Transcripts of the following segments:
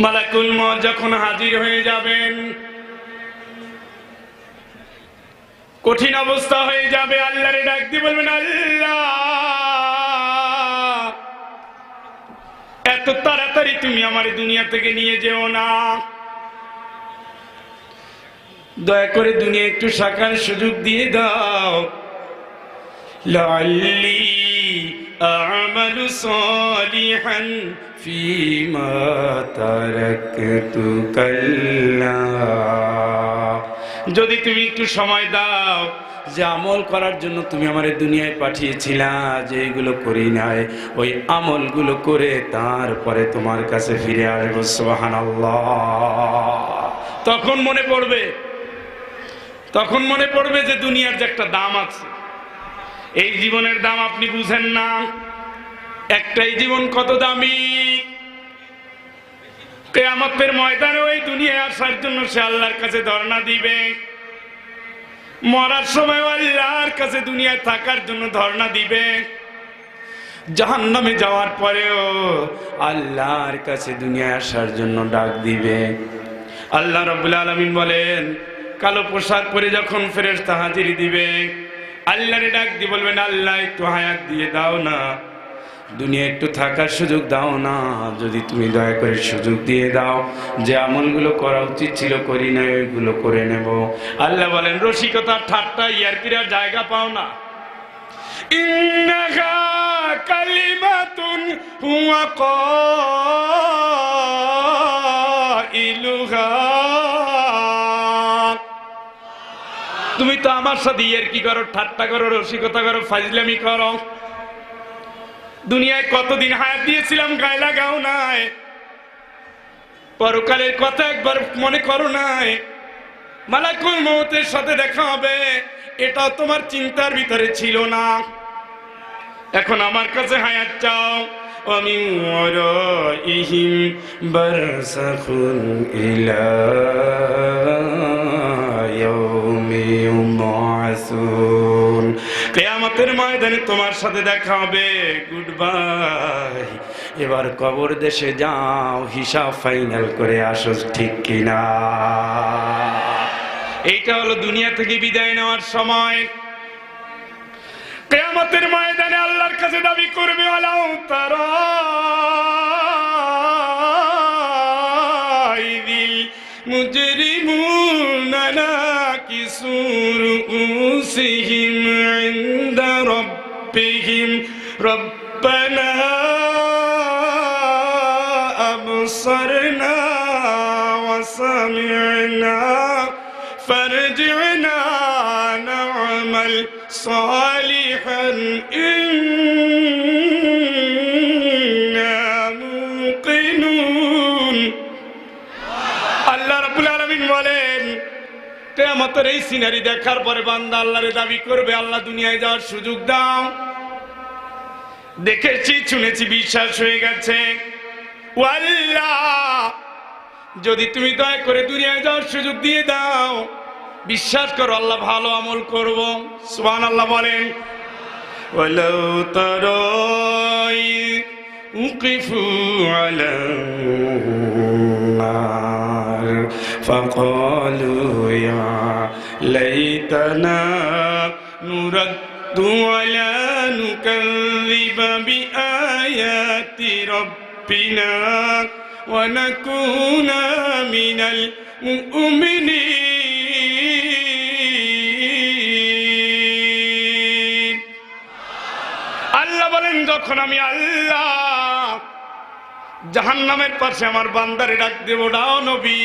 মালাকুল মউত যখন হাজির হয়ে যাবেন, কঠিন অবস্থা হয়ে যাবে। আল্লাহরে ডাক দিয়ে বলবেন, আল্লাহ এত তাড়াতাড়ি তুমি আমার দুনিয়া থেকে নিয়ে যেও না, দয়া করে দুনিয়া একটু থাকার সুযোগ দিয়ে দাও। লাআল্লি আ'মালু সালিহান ফীমা তারাকতু কাল্লা, যদি তুমি একটু সময় দাও যে আমল করার জন্য তুমি আমার দুনিয়ায় পাঠিয়েছিলা, যে এগুলো করি নাই, ওই আমলগুলো করে তারপরে তোমার কাছে ফিরে আসবো। সুবহানাল্লাহ। তখন মনে পড়বে যে দুনিয়ার যে একটা দাম আছে, এই জীবনের দাম আপনি বুঝেন না। একটাই জীবন কত দামি। কিয়ামতের ময়দানে ওই দুনিয়ায় আসার জন্য সে আল্লাহর কাছে ধর্ণা দিবে, মরার সময় আল্লাহর কাছে দুনিয়ায় থাকার জন্য ধর্ণা দিবে, জাহান্নামে যাওয়ার পরেও আল্লাহর কাছে দুনিয়ায় আসার জন্য ডাক দিবে। আল্লাহ রাব্বুল আলামিন বলেন, কালো পোশাক পরে যখন ফেরেশতা হাজির দিবে, আল্লাহরে ডাক দিয়ে বলবেন, আল্লাহ একটু হায়াত দিয়ে দাও না, দুনিয়া একটু থাকার সুযোগ দাও না, যদি তুমি দয়া করে সুযোগ দিয়ে দাও, যে আমলগুলো করা উচিত ছিল করি না, ওইগুলো করে নেব। আল্লাহ বলেন, রসিকতা ঠাট্টা ইয়ারকিরার জায়গা পাও না। ইন্নাহা কালিমাতুন হুয়া কাইলুহা, তুমি তো আমার সাথে ইয়ারকি করো, ঠাট্টা করো, রসিকতা করো, ফাজলামি করো। দুনিয়ায় কতদিন হায়াত দিয়েছিলাম, গায়ে লাগাও নাই, পরকালের কথা একবার মনে করো নাই, মালাকুল মউতের সাথে দেখা হবে, এটা তোমার চিন্তার ভিতরে ছিল না। এখন আমার কাছে হায়াত চাও। আমি ওয়ারাইহিম বারযাখুন ইলা ইয়াউমি ইউবআসুন, কিয়ামতের ময়দানে তোমার সাথে দেখা হবে, গুড বাই, এবার কবর দেশে যাও, হিসাব ফাইনাল করে আসো, ঠিক কিনা? এইটা হলো দুনিয়া থেকে বিদায় নেওয়ার সময়। কিয়ামতের ময়দানে আল্লাহর কাছে দাবি করবে, আলাউ তারা ইযিল মুজরিমুনা নাকিসু রুউসিহিম ইনদা রাব্বিহিম রব্বানা আবসারনা ওয়া সামি'না ফারজি'না না'মাল সালিহান ইন্না মুকিনুন। আল্লাহ রাব্বুল আলামিন বলেন, কিয়ামতের এই সিনারি দেখার পরে বান্দা আল্লাহরে দাবি করবে, আল্লাহ দুনিয়ায় যাওয়ার সুযোগ দাও, দেখেছি শুনেছি বিশ্বাস হয়ে গেছে, ও আল্লাহ যদি তুমি দয়া করে দুনিয়ায় যাওয়ার সুযোগ দিয়ে দাও, বিশ্বাস করো আল্লাহ ভালো আমল করব। সুবহানাল্লাহ বলেন, ওয়ালাউ তারা উকিফু আলা নার ফাকালু ইয়া লাইতানা নুরাদ্দু ওয়ালা নুকাযযিবা বিআয়াতি রাব্বিনা ওয়া নাকুনা মিনাল মুমিনিন। আল্লাহ বলেন, যখন আমি আল্লাহ জাহান্নামের পাশে আমার বান্দারে ডাক দেব, দাও নবী,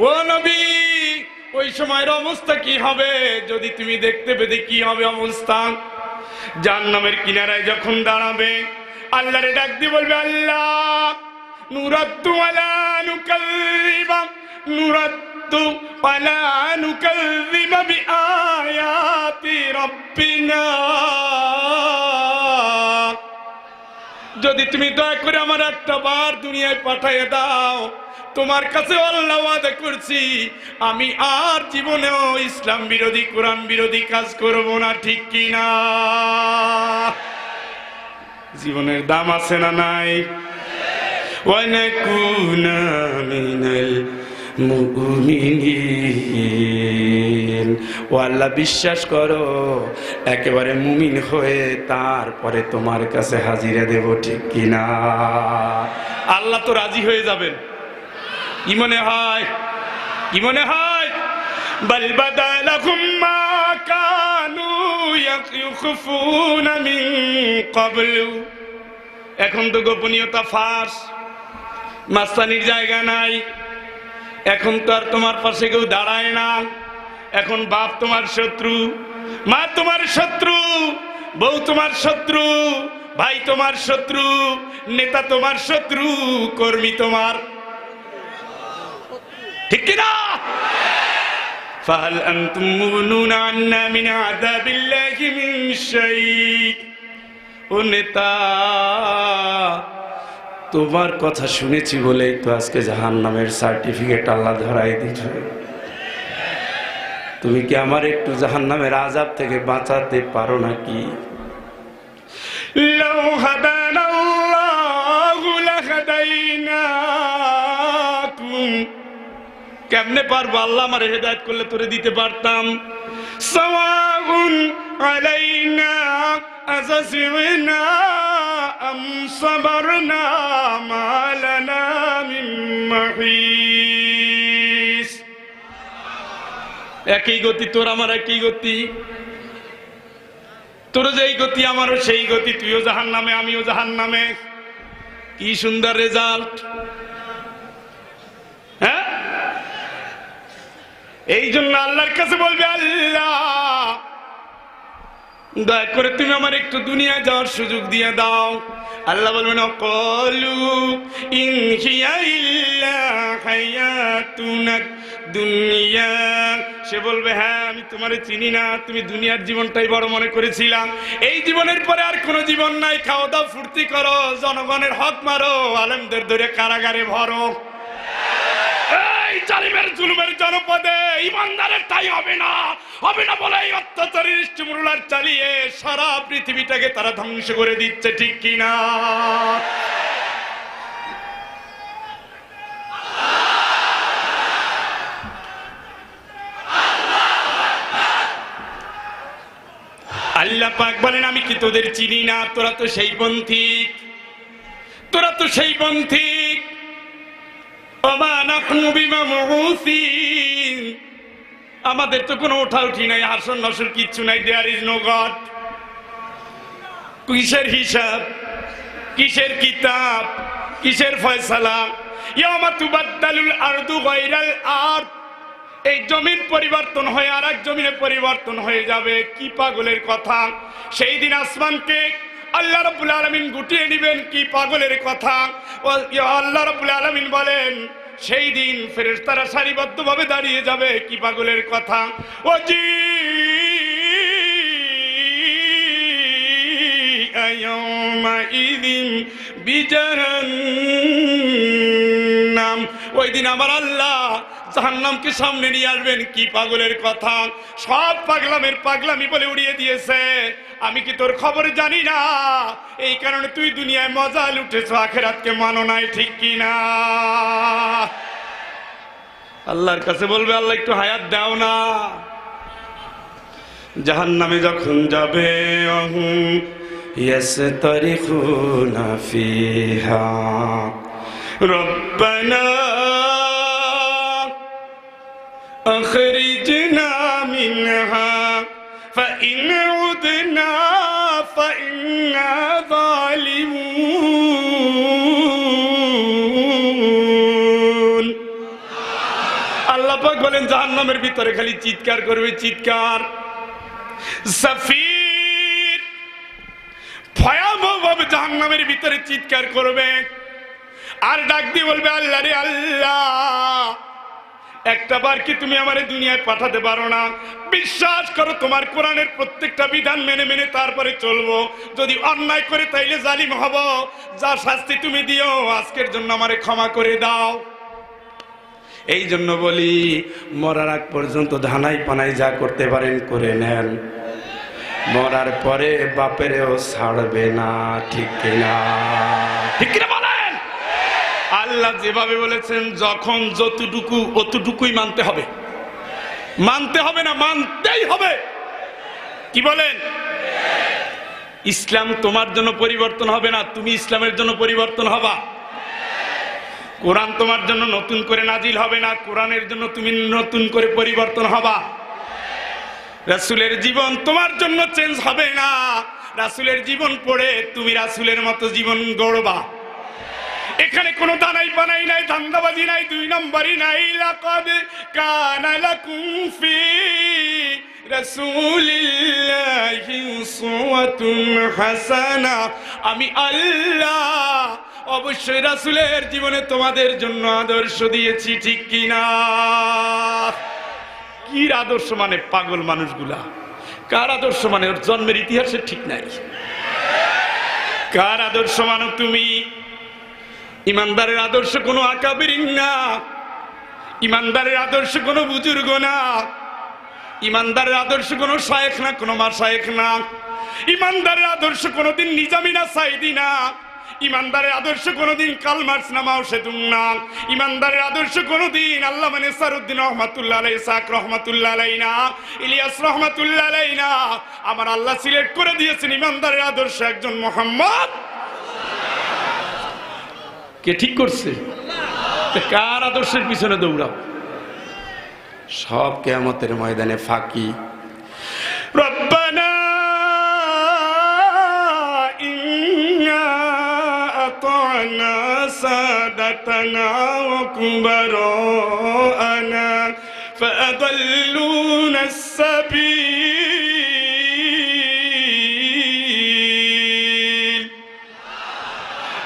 ও নবী, ওই সময়ের অবস্থা কি হবে যদি তুমি দেখতে পেতে, কি হবে অবস্থা? জাহান্নামের কিনারায় যখন দাঁড়াবে, আল্লাহরে ডাক দিয়ে বলবে, আল্লাহ নুরাদ্দু ওয়ালা নুকাযযিবা নুরাদ্দু ওয়ালা নুকাযযিবা বিআয়াতি রাব্বিনা, যদি তুমি দয়া করে আমার একটা বার দুনিয়ায় পাঠিয়ে দাও, তোমার কাছে আল্লাহ ওয়াদা করছি আমি আর জীবনেও ইসলাম বিরোধী, কোরআন বিরোধী কাজ করব না, ঠিক কিনা? জীবনের দাম আছে না নাই? ونكون من المؤمنين ও আল্লাহ বিশ্বাস করো একেবারে মুমিন হয়ে তারপরে তোমার কাছে হাজিরা দেব ঠিক কিনা আল্লাহ তো রাজি হয়ে যাবেন কি মনে হয় কি মনে হয় بل بدا لهم ما كانوا يخفون من قبل এখন তো গোপনীয়তা ফাঁস মাস্তানির জায়গা নাই এখন তো আর তোমার পাশে কেউ দাঁড়ায় না এখন বাপ তোমার শত্রু মা তোমার শত্রু বউ তোমার শত্রু ভাই তোমার শত্রু নেতা তোমার শত্রু কর্মী তোমার ঠিক কি না فهل أنتم مغنون عنا من عذاب الله من شيء ও নেতা তোমার কথা শুনেছি বলেই তো আজকে জাহান্নামের সার্টিফিকেট আল্লাহ ধরাই দিয়েছে তুমি কি আমার একটু জাহান্নামের আযাব থেকে বাঁচাতে পারো নাকি লাউ হাদানাল্লাহু লাহাদাইনাকুম কেমনে পারবো আল্লাহ আমার হেদায়েত করলে তোরে দিতে পারতাম সাওয়াউন আলাইনা আযাসিনা আম সাবারনা মা লানা মিন মাহিস একই গতি তোর আমার একই গতি তোর যেই গতি আমারও সেই গতি তুইও জাহান্নামে আমিও জাহান্নামে কি সুন্দর রেজাল্ট হ্যাঁ এই জন্য আল্লাহর কাছে বলবে আল্লাহ দয়া করে তুমি আমার একটু দুনিয়া যাওয়ার সুযোগ দিয়ে দাও আল্লাহ বলবেন ক্বালু ইন হিয়া ইল্লা হায়াতুনা দুনিয়া সে বলবে হ্যাঁ আমি তোমারে চিনি না তুমি দুনিয়ার জীবনটাই বড় মনে করেছিলাম এই জীবনের পরে আর কোনো জীবন নাই খাওয়া দাও ফুর্তি করো জনগণের হক মারো আলেমদের ধরে কারাগারে ভরো জালিমের জুলুমের জনপদে ইমানদারের তাই হবে না বলে এই অত্যাচারী স্টিমুলার চালিয়ে সারা পৃথিবীটাকে তারা ধ্বংস করে দিচ্ছে ঠিক কিনা আল্লাহ পাক বলেন আমি কি তোদের চিনি না তোরা তো সেই পন্থিক আমাদের তো কোনো ওঠা উঠি নাই আসন নসর কিচ্ছু নাই দেয়ার ইজ নো গড কিসের হিসাব কিসের কিতাব কিসের ফয়সালা ইয়ামা তুবাদদালুল আরদু গায়রাল আরদ এই জমিন পরিবর্তন হয়ে আরেক জমিনে পরিবর্তন হয়ে যাবে কি পাগলের কথা সেই দিন আসমানকে আল্লাহ রাব্বুল আলামিন গুটিয়ে নেবেন কি পাগলের কথা আল্লাহ রাব্বুল আলামিন বলেন সেই দিন ফেরেশতারা সারিবদ্ধভাবে দাঁড়িয়ে যাবে কি পাগলের কথা ওজি আয়াউমা ইযিন বিজাহান্নাম ওই দিন আমার আল্লাহ জাহান্নামকে সামনে নিয়ে আসবেন কি পাগলের কথা সব পাগলামি বলে উড়িয়ে দিয়েছে আমি কি তোর খবর জানি না এই কারণে তুই দুনিয়ায় মজা লুটেছ আখিরাতকে মানো নাই ঠিক কি না আল্লাহর কাছে বলবে আল্লাহ একটু হায়াত দাও না জাহান্নামে যখন যাবে ইয়াসতারিখুনা ফিহা রব্বানা আখরিজনা মিনহা فإن عدنا فإنا ظالمون আল্লাহ পাক বলেন জাহান্নামের ভিতরে খালি চিৎকার করবে চিৎকার সাফির ভয়াবহভাবে জাহান্নামের ভিতরে চিৎকার করবে আর ডাক দিয়ে বলবে আল্লাহ রে আল্লাহ একটা বার কি তুমি আমারে দুনিয়ায় পাঠাতে পারো না বিশ্বাস করো তোমার কোরআনের প্রত্যেকটা বিধান মেনে মেনে তারপরে চলবো যদি অন্যায় করে তাইলে জালিম হব যা শাস্তি তুমি দিও আজকের জন্য আমারে ক্ষমা করে দাও এই জন্য বলি মরার আগ পর্যন্ত ধানাই পানাই যা করতে পারেন করে নেন মরার পরে বাপেরেও ছাড়বে না ঠিক কিনা বলেন আল্লাহ যেভাবে বলেছেন যখন যতটুকু অতটুকুই মানতে হবে, মানতে হবে না, মানতেই হবে। কি বলেন? ইসলাম তোমার জন্য পরিবর্তন হবে না, তুমি ইসলামের জন্য পরিবর্তন হবা। কোরআন তোমার জন্য নতুন করে নাজিল হবে না, কোরআনের জন্য তুমি নতুন করে পরিবর্তন হবা। রাসূলের জীবন তোমার জন্য চেঞ্জ হবে না, রাসূলের জীবন পড়ে তুমি রাসূলের মতো জীবন গড়বা। এখানে কোনো দানাই বানাই নাই, ধান্দাবাজি নাই, দুই নম্বরই নাই। লাকাদ কানা লাকুম ফি রাসূলিল্লাহি উসওয়াতুন হাসানা। আমি আল্লাহ অবশ্যই রাসূলের জীবনে তোমাদের জন্য আদর্শ দিয়েছি, ঠিক কিনা? কি আদর্শ মানে? পাগল মানুষগুলা। কার আদর্শ মানে? ওর জন্মের ইতিহাসে ঠিক নাই। কার আদর্শ মানো তুমি? ইমানদারের আদর্শ কোনো আকাবিরিন না, ইমানদারের আদর্শ কোনো বুজুর্গ না, ইমানদারের আদর্শ কোনো শায়েখ না, কোনো মাশায়েখ না, ইমানদারের আদর্শ কোনোদিন নিজামী না, সাইদি না, ইমানদারের আদর্শ কোনোদিন কার্ল মার্কস না, মাও সেতুং না, ইমানদারের আদর্শ কোনোদিন আল্লামা নেসারউদ্দিন রহমাতুল্লাহ আলাইহি, ইসহাক রহমাতুল্লাহ আলাইহি না, ইলিয়াস রহমাতুল্লাহ আলাইহি না। আমার আল্লাহ সিলেক্ট করে দিয়েছেন ইমানদারের আদর্শ একজন মুহাম্মদ। কে ঠিক করছে? কার আদর্শের পিছনে দৌড়াও? সব কিয়ামতের ময়দানে ফাঁকি। রব্বানা ইন্না আতানা সাদাতানা ওয়া কুবারানা ফাআদাল্লুনা আস-সাবিল।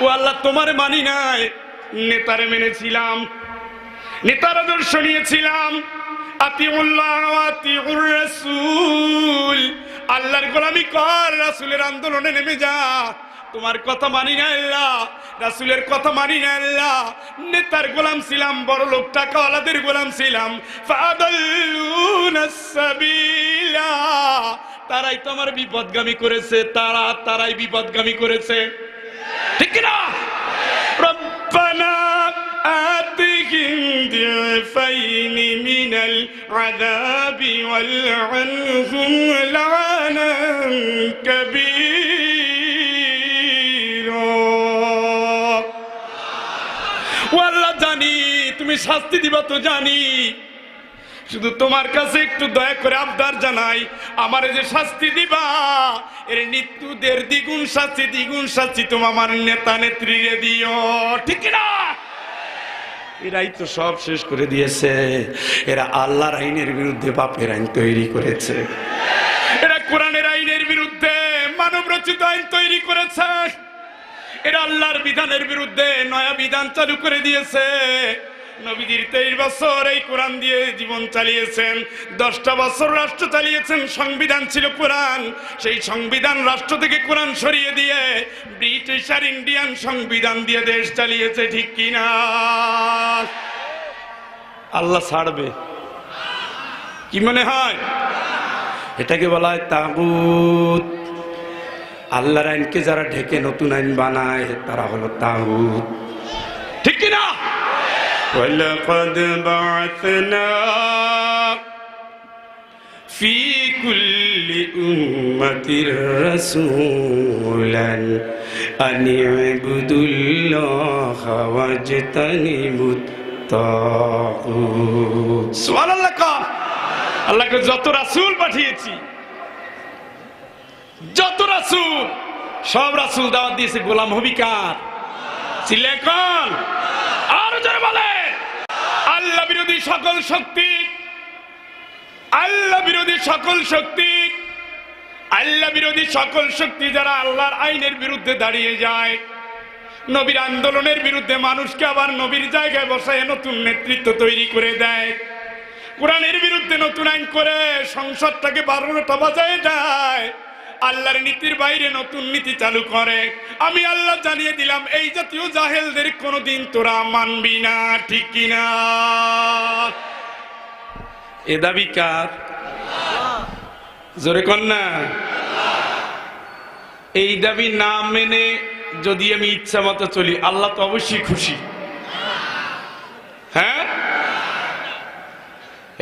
ও আল্লাহ, তোমার মানি নাই, নেতারে মেনেছিলাম, নেতার আদর্শ নিয়েছিলাম। আতিউল্লাহ ওয়া আতিউর রাসূল, আল্লাহর গোলামি কর, রাসূলের আন্দোলনে নেমে যা। তোমার কথা মানি না আল্লাহ, রাসূলের কথা মানি না আল্লাহ, নেতার গোলাম ছিলাম, বড় লোক টাকাওয়ালাদের গোলাম ছিলাম। ফাদাল্লুনাস সাবিলা, তারাই তো আমার বিপদগামী করেছে, তারাই বিপদগামী করেছে, ঠিক না? রব্বানা আতিহিম দিফাইনি মিনাল আযাবি ওয়ালআনহুম লা'নান কাবীরা। ও আল্লাহ, জানি তুমি শাস্তি দিবা, তো জানি, শুধু তোমার কাছে একটু দয়া করে আবদার জানাই, আমারে যে শাস্তি দিবা এর নিত্যুদের দ্বিগুণ শাস্তি তুমি আমার নেতা নেত্রীরে দিও, ঠিক না? এরাই তো সব শেষ করে দিয়েছে। এরা আল্লাহর আইনের বিরুদ্ধে বাপের আইন তৈরি করেছে, এরা কোরআনের আইনের বিরুদ্ধে মানব রচিত আইন তৈরি করেছে, এরা আল্লাহর বিধানের বিরুদ্ধে নয়া বিধান চালু করে দিয়েছে। নবীজির 23 বছর এই কোরআন দিয়ে জীবন চালিয়েছেন, 10টা বছর রাষ্ট্র চালিয়েছেন, সংবিধান ছিল কোরআন, সেই সংবিধান রাষ্ট্র থেকে কোরআন সরিয়ে দিয়ে ব্রিটিশ আর ইন্ডিয়ান সংবিধান দিয়ে দেশ চালিয়েছে, ঠিক কিনা? আল্লাহ ছাড়বে? কি মনে হয়? এটাকে বলা হয় তাগুত। আল্লাহর আইনকে যারা ঢেকে নতুন আইন বানায় তারা হলো তাগুত, ঠিক কিনা? وَلَقَدْ بَعَثْنَا فِي كُلِّ أُمَّةٍ رَسُولًا أَنِ اعْبُدُوا اللَّهَ وَاجْتَنِبُوا الطَّاغُوتَ। সুবহানাল্লাহ। আল্লাহকে যত রাসূল পাঠিয়েছি, যত রাসূল, সব রাসূল দাওয়াত দিয়েছে গোলাম হবি কার? সিলেকন। আর যারা বলে আল্লাহ বিরোধী সকল শক্তি, আল্লাহ বিরোধী সকল শক্তি, আল্লাহ বিরোধী সকল শক্তি যারা আল্লাহর আইনের বিরুদ্ধে দাঁড়িয়ে যায়, নবীর আন্দোলনের বিরুদ্ধে মানুষকে আবার নবীর জায়গায় বসায় নতুন নেতৃত্ব তৈরি করে দেয়, কোরআনের বিরুদ্ধে নতুন আইন করে সংসদটাকে 12টা বাজায় দেয়, আল্লাহর নীতির বাইরে নতুন নীতি চালু করে, আমি আল্লাহ জানিয়ে দিলাম এই জাতীয় জাহেলদের কোনোদিন তোরা মানবি না, ঠিক কিনা? এ দাবি কার? জোরে কর না। এই দাবি না মেনে যদি আমি ইচ্ছা মতো চলি, আল্লাহ তো অবশ্যই খুশি, হ্যাঁ,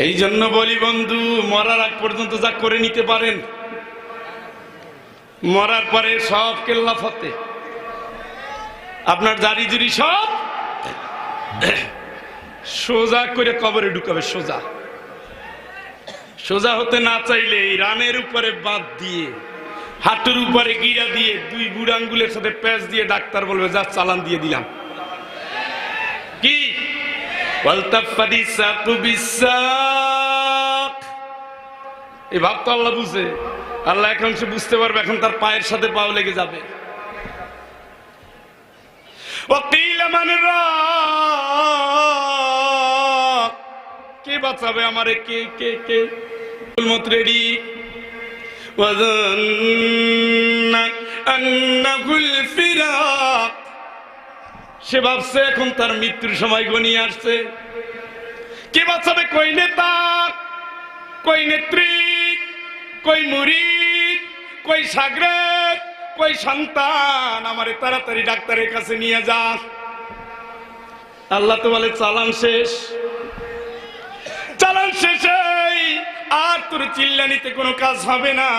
এই জন্য বলি বন্ধু, মরার আগ পর্যন্ত যা করে নিতে পারেন, মরার পরে সব কেল্লা ফতে, আপনার জারি জুরি সব সোজা করে কবরে ঢুকাবে। সোজা সোজা হতে না চাইলে এই রানের উপরে বাঁধ দিয়ে, হাঁটুর উপরে গিরা দিয়ে, দুই বুড়ো আঙ্গুলের সাথে প্যাঁচ দিয়ে ডাক্তার বলবে যা চালান দিয়ে দিলাম। কি এই ভাব তো আল্লাহ বুঝে, আল্লাহ এখন সে বুঝতে পারবে, এখন তার পায়ের সাথে পাও লেগে যাবে। কে বাঁচাবে আমারে? কে কে কে রেডি? সে ভাবছে এখন তার মৃত্যুর সময় ঘনিয়ে আসছে। কে বাঁচাবে? কই নেতা, কই নেত্রী, কই মুরিদ, কই সাগরেদ, কই সন্তান, আমারে তাড়াতাড়ি ডাক্তারের কাছে নিয়ে যা। আল্লাহ তো বলে চালান শেষ, চালান শেষ, আর তোর চিল্লানিতে কোনো কাজ হবে না।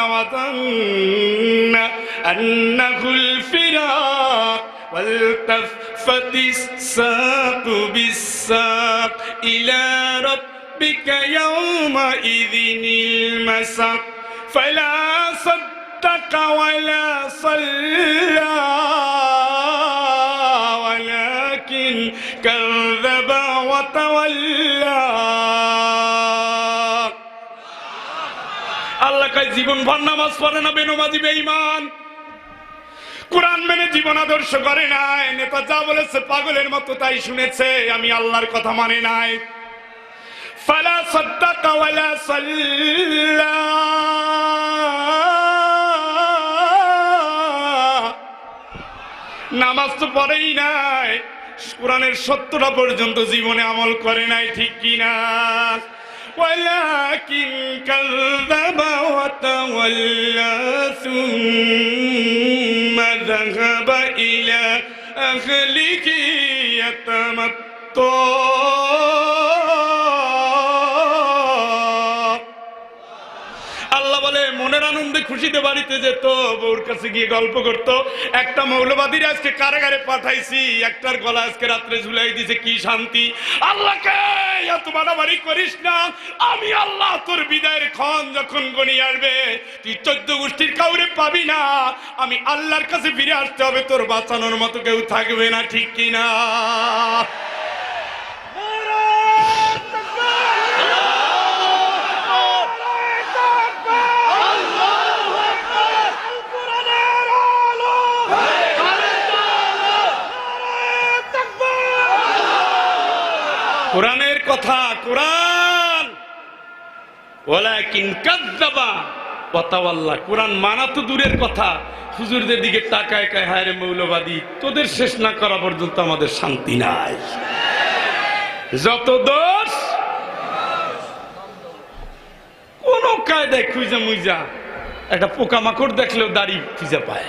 আন্নাহুল ফিরাক ওয়ালতাফাতিস সাকু বিসাক ইলা রাব্বিকা ইয়াওমা ইযিনিল মাসাক ফালা সাদ্দাকা ওয়ালা সাল্লা ওয়ালাকিন কাযযাবা ওয়া তাওয়াল্লা। আল্লাহ কয় জীবন ভর নামাজ পড়ে না, বেনমাজি বেঈমান, কোরআন মেনে জীবন আদর্শ করে নাই, নেতা যা বলেছে পাগলের মতো তাই শুনেছে, আমি আল্লাহর কথা মানে নাই। ফালা সাদ্দাকা ওয়ালা সাল্লা, নামাজ তো পড়েই নাই, কোরআনের 70টা পর্যন্ত জীবনে আমল করে নাই, ঠিক কিনা? ولكن كذب وتولى ثم ذهب إلى أهله يتمطى। আল্লাহ বলে মনের আনন্দে খুশিতে বাড়িতে যেত, বউর কাছে গিয়ে গল্প করত। একটা মৌলবাদীর আজকে কারাগারে পাঠাইছি, একটার গলা আজকে রাত্রে ঝুলাই দিছে, কি শান্তি। আল্লাহকে এত বাড়াবাড়ি করিস না, আমি আল্লাহ তোর বিদায়ের ক্ষণ যখন গনিয়ে আসবে তুই 14 গোষ্ঠীর কাউরে পাবি না, আমি আল্লাহর কাছে ফিরে আসতে হবে, তোর বাঁচানোর মতো কেউ থাকবে না, ঠিক কিনা? কোরআনের কথা, কোরআন। ওয়ালাকিন কাযযাবা ওয়া তাওয়াল্লা, কোরআন মানা তো দূরের কথা, হুজুরদের দিকে তাকায় কায় হায় রে মৌলবাদী, তোদের শেষ না করা পর্যন্ত আমাদের শান্তি নাই। যত দোষ কোন কায়দায় খুঁজা মুইজা, একটা পোকামাকড় দেখলেও দাড়ি খুঁজে পায়।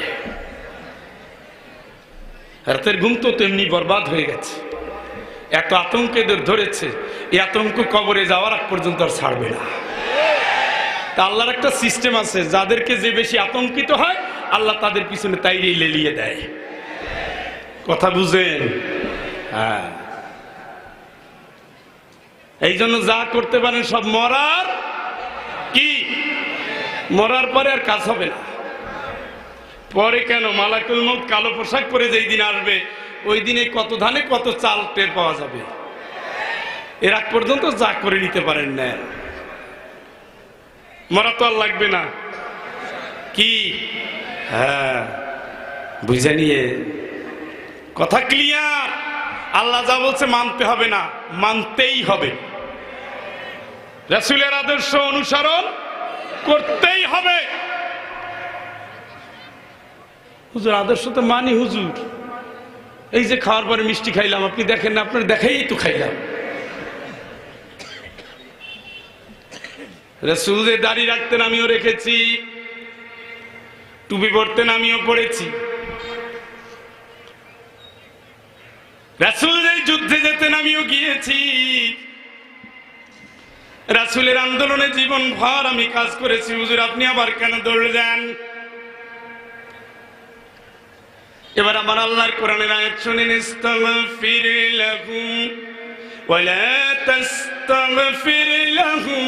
রাতের ঘুম তো তেমনি বরবাদ হয়ে গেছে, এত আতঙ্ক এদের ধরেছে, এই আতঙ্ক কবরে যাওয়ার আগ পর্যন্ত আর ছাড়বে না। তা আল্লাহর একটা সিস্টেম আছে, যাদেরকে যে বেশি আতঙ্কিত হয় আল্লাহ তাদের পিছনে তাইরেই লেলিয়ে দেয়। কথা বুঝেন? হ্যাঁ, এই জন্য যা করতে পারেন সব মরার কি, মরার পরে আর কাজ হবে না। পরে কেন? মালাকুল মউত কালো পোশাক পরে যেই দিন আসবে, ওই দিনে কত ধানে কত চাল টের পাওয়া যাবে। এর আগ পর্যন্ত যা করে নিতে পারেন না, মরা তো আর লাগবে না। কি? হ্যাঁ, বুঝে নিয়ে কথা ক্লিয়ার। আল্লাহ যা বলছে মানতে হবে না, মানতেই হবে। রাসূলের আদর্শ অনুসরণ করতেই হবে। হুজুর আদর্শ তো মানি হুজুর, এই যে খাওয়ার পরে মিষ্টি খাইলাম, আপনি দেখেন না, আপনার দেখাই তো খাইলাম। রাসূল যে দাড়ি রাখতেন আমিও রেখেছি, টুপি পরতেন আমিও পড়েছি। রাসূল যে যুদ্ধে যেতেন, আমিও গিয়েছি। রাসূলের আন্দোলনে জীবন ভর আমি কাজ করেছি। হুজুর আপনি আবার কেন দৌড়ে যান? এবার আমার আল্লাহর কোরআনের আয়াত শুনেন, ইস্তাগফির লাহুম ওয়ালা তাস্তাগফির লাহুম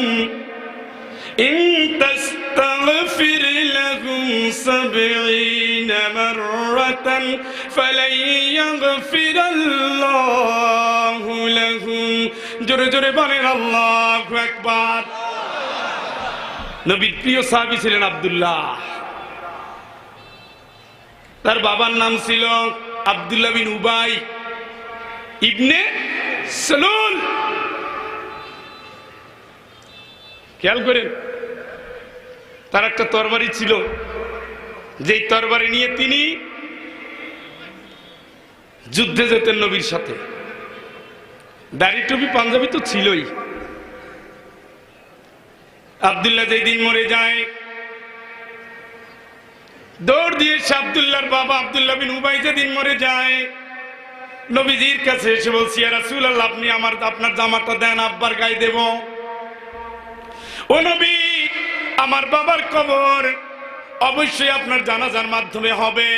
ইন তাস্তাগফির লাহুম ৭০ মাররাতান ফালান ইয়াগফিরাল্লাহু লাহুম। জোরে জোরে বলেন আল্লাহু আকবার। নবীর প্রিয় সাহাবী ছিলেন আব্দুল্লাহ। তার বাবার নাম ছিল আব্দুল্লাহ বিন উবাই ইবনে সালুল। খেয়াল করেন, তার একটা তরবারি ছিল, যেই তরবারি নিয়ে তিনি যুদ্ধে যেতেন নবীর সাথে। দাড়ি টুপি পাঞ্জাবি তো ছিলই। আব্দুল্লাহ যেই দিন মরে যায়, দৌড় দিয়ে আব্দুল্লাহর বাবা আব্দুল্লাহ বিন উবাই যেদিন মরে যায়, নবীজির কাছে এসে বলছি, ইয়া রাসূলুল্লাহ আপনি আপনার জামাটা দেন, আব্বার গায়ে দেব। ও নবী, আমার বাবার কবর অবশ্যই আপনার জানাজার মাধ্যমে হবে।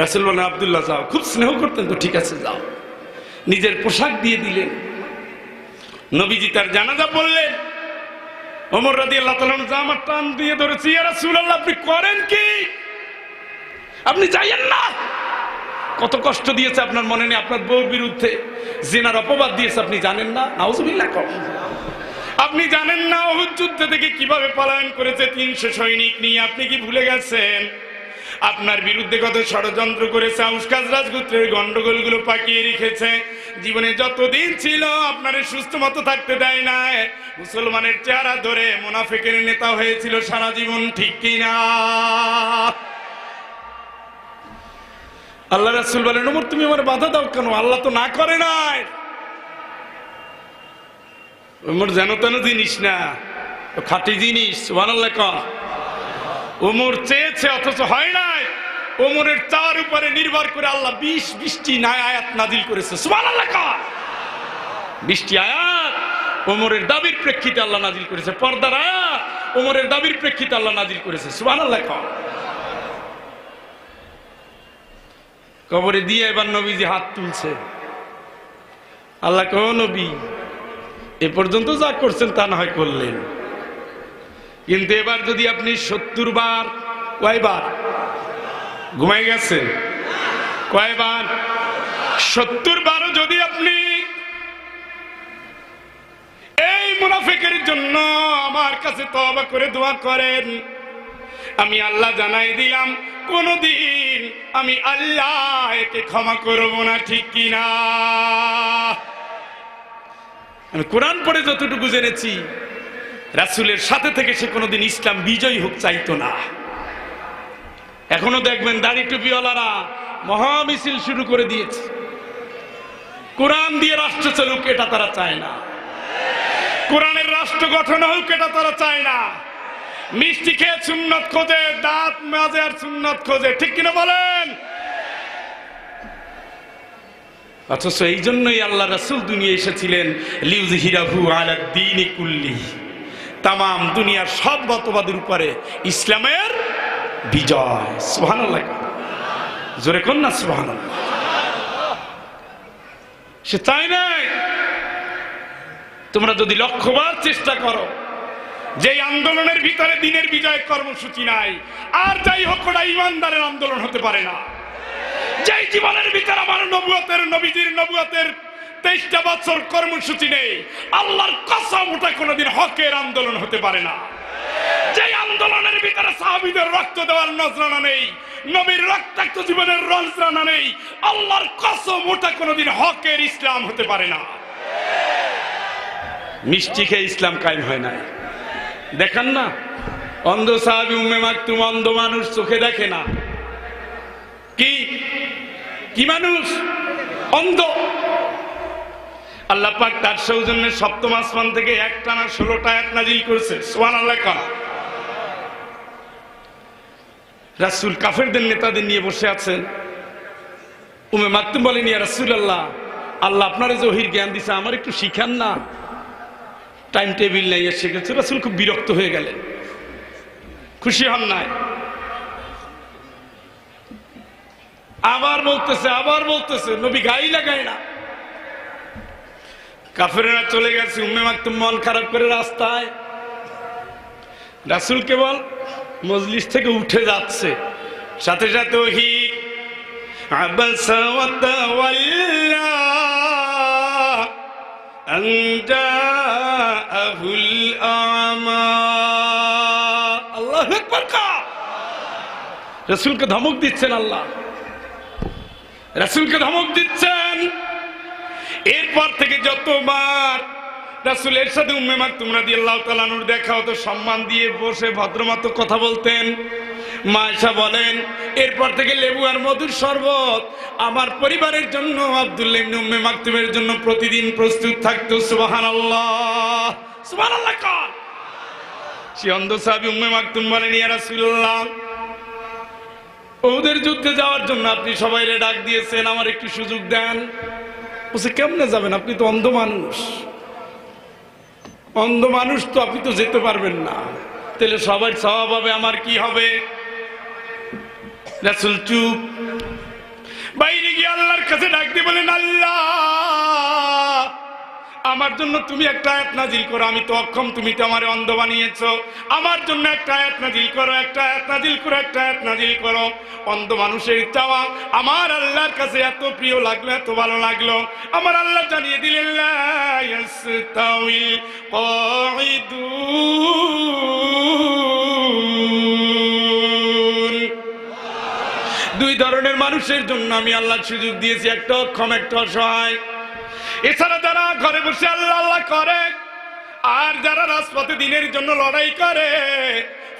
রাসূল বলেন, আব্দুল্লাহ যাও। খুব স্নেহ করতেন তো, ঠিক আছে যাও। নিজের পোশাক দিয়ে দিলেন। নবীজি তার জানাজা পড়লেন। ওমর রাদিয়াল্লাহু তাআলা জামার টান দিয়ে ধরেছি, ইয়া রাসূলুল্লাহ আপনি করেন কি? আপনি যাইয়েন না। কত কষ্ট দিয়েছে আপনার মনে নেই? আপনার বউর বিরুদ্ধে জিনার অপবাদ দিয়েছে, আপনি জানেন না? নাউজুবিল্লাহ। আপনি জানেন না উহুদ যুদ্ধ থেকে কিভাবে পলায়ন করেছে ৩০০ সৈনিক নিয়ে? আপনি কি ভুলে গেছেন? আপনার বিরুদ্ধে কত ষড়যন্ত্র করেছে, আউস খাজরাজ গোত্রের গন্ডগোলগুলো পাকিয়ে রেখেছে। জীবনে যতদিন ছিল আপনারে সুস্থ মতো থাকতে দেয় না। মুসলমানের চেহারা ধরে মুনাফিকের নেতা হয়েছিল সারা জীবন, ঠিক কিনা? আল্লাহ রাসূল বলেন, ওমর তুমি আমার বাধা দাও কেন? আল্লাহ তো না করে নাই। ওমর যেন তেন জিনিস না, খাঁটি জিনিস। সুবহানাল্লাহ। ওমর চেয়েছে অথচ হয় নাই। ওমরের চাওয়ার উপরে নির্ভর করে আল্লাহ 20টি আয়াত নাজিল করেছে। সুবহানাল্লাহ। 20টি আয়াত ওমরের দাবির প্রেক্ষিতে আল্লাহ নাজিল করেছে। পর্দার আয়াত ওমরের দাবির প্রেক্ষিতে আল্লাহ নাজিল করেছে। সুবহানাল্লাহ। কবরে দিয়ে এবার নবীজি হাত তুলছে। আল্লাহ কো নবী, এ পর্যন্ত যা করছেন তা না হয় করলেন, কিন্তু এবার যদি আপনি 70 বার, কয়বার ঘুমাই গেছেন? কয়বার? 70 বারও যদি আপনি এই মুনাফিকের জন্য আমার কাছে তওবা করে দোয়া করেন, আমি আল্লাহ জানাই দিলাম কোনদিন আমি আল্লাহ একে ক্ষমা করব না, ঠিক কিনা? আমি কোরআন পড়ে যতটুকু জেনেছি, রাসূলের সাথে থেকে সে কোনোদিন ইসলাম বিজয়ী হোক চাইতো না। এখনো দেখবেন দাড়ি টুপিওয়ালারা মহামিছিল শুরু করে দিয়েছে। কোরআন দিয়ে রাষ্ট্র চলুক এটা তারা চায় না। কোরআনের রাষ্ট্র গঠন হোক এটা তারা চায় না। মিষ্টি খেয়ে সুন্নত খোঁজে, দাঁত মাজে আর সুন্নত খোঁজে, ঠিক কিনা বলেন? অথচ এই জন্যই আল্লাহ রাসূল দুনিয়া এসেছিলেন লিউযহিরাহু আলা দ্বীনি কুল্লিহি, তামাম দুনিয়ার সব মতবাদের উপরে ইসলামের বিজয়। সুবহানাল্লাহ। জোরে কোন না সুবহানাল্লাহ। সে চাই নাই। তোমরা যদি লক্ষ্যবার চেষ্টা করো, যে আন্দোলনের ভিতরে দিনের বিজয় কর্মসূচি নাই, আর যাই হোক ওটা ইমানদারের আন্দোলন হতে পারে না। যেই জীবনের ভিতরে আমার নবীজির নবুয়তের 23টা বছর কর্মসূচি নেই, আল্লাহর কসম ওটা কোনোদিন হকের আন্দোলন হতে পারে না। যে আন্দোলনের ভিতরে সাহাবীদের রক্ত দেওয়ার নজরানা নেই, নবীর রক্তাক্ত জীবনের নজরানা নেই, আল্লাহর কসম ওটা কোনোদিন হকের ইসলাম হতে পারে না। মিষ্টি খেয়ে ইসলাম কায়েম হয় না। দেখেন না, অন্ধ সাহাবী উম্মে মাকতুম, অন্ধ মানুষ, চোখে দেখে না। কি কি মানুষ? অন্ধ। আল্লাহ পাক তার সৌজন্যে সপ্তম আসমান থেকে একটানা 16টা আয়াত নাজিল করেছে। সুবহানাল্লাহ। রাসূল কাফেরদের নেতাদের নিয়ে বসে আছেন। উম্মে মাকতুম বলেন, ইয়া রাসূলুল্লাহ, আল্লাহ আপনার যে ওহীর জ্ঞান দিছে আমার একটু শিখান না, টাইম টেবিল নাই, শিখেছে। রাসূল খুব বিরক্ত হয়ে গেলেন, খুশি হন নাই। আবার বলতেছে, নবী গায়ে লাগায় না। কাফেররা চলে গেছে, উম্মে মাকতুম মন খারাপ করে রাস্তায়, রাসূল কেবল মজলিস থেকে উঠে যাচ্ছে, সাথে সাথে ওহী আবাসা ওয়া তাওয়াল্লা আন জাআহুল আমা। আল্লাহু আকবার। রাসূলকে ধমক দিচ্ছেন আল্লাহ, রাসূলকে ধমক দিচ্ছেন। এরপর থেকে যতবার রাসূলের সাথে উম্মে মাকতুম রাদিয়াল্লাহু তাআলা আনহুর দেখা হতো, সম্মান দিয়ে বসে ভদ্রমতো কথা বলতেন। মা আয়েশা বলেন, এরপর থেকে লেবু আর মধুর শরবত আমার পরিবারের জন্য, আব্দুল্লাহ ইবনে উম্মে মাকতুমের জন্য প্রতিদিন প্রস্তুত থাকতো। সুবহানাল্লাহ, সুবহানাল্লাহ। সে অন্ধ সাহাবী উম্মে মাকতুম বলেন, ইয়া রাসূলুল্লাহ, ওদের যুদ্ধে যাওয়ার জন্য আপনি সবাইরে ডাক দিয়েছেন, আমার একটু সুযোগ দেন। বলছে, কেমনে যাবেন? আপনি তো অন্ধ মানুষ, অন্ধ মানুষ তো, আপনি তো যেতে পারবেন না। তাহলে সবাই সওয়াব হবে, আমার কি হবে? রাসূল চুপ। বাইরে গিয়ে আল্লাহর কাছে ডাক দিয়ে বলেন, আল্লাহ, আমার জন্য তুমি একটা আয়াত নাজিল করো, আমি তো অক্ষম, তুমি তো আমারে অন্ধ বানিয়েছো, আমার জন্য একটা আয়াত নাজিল করো, একটা আয়াত নাজিল করো, একটা আয়াত নাজিল করো। অন্ধ মানুষের চাওয়া আমার আল্লাহর কাছে এত প্রিয় লাগলো, এত ভালো লাগলো, আমার আল্লাহ জানিয়ে দিলেন, লা ইয়াস্তাউইল কাঈদুন। দুই ধরনের মানুষের জন্য আমি আল্লাহ সুযোগ দিয়েছি, একটা অক্ষম, একটা অসহায়। এছাড়া যারা ঘরে বসে আল্লাহ আল্লাহ করে আর যারা রাজপথে দিনের জন্য লড়াই করে,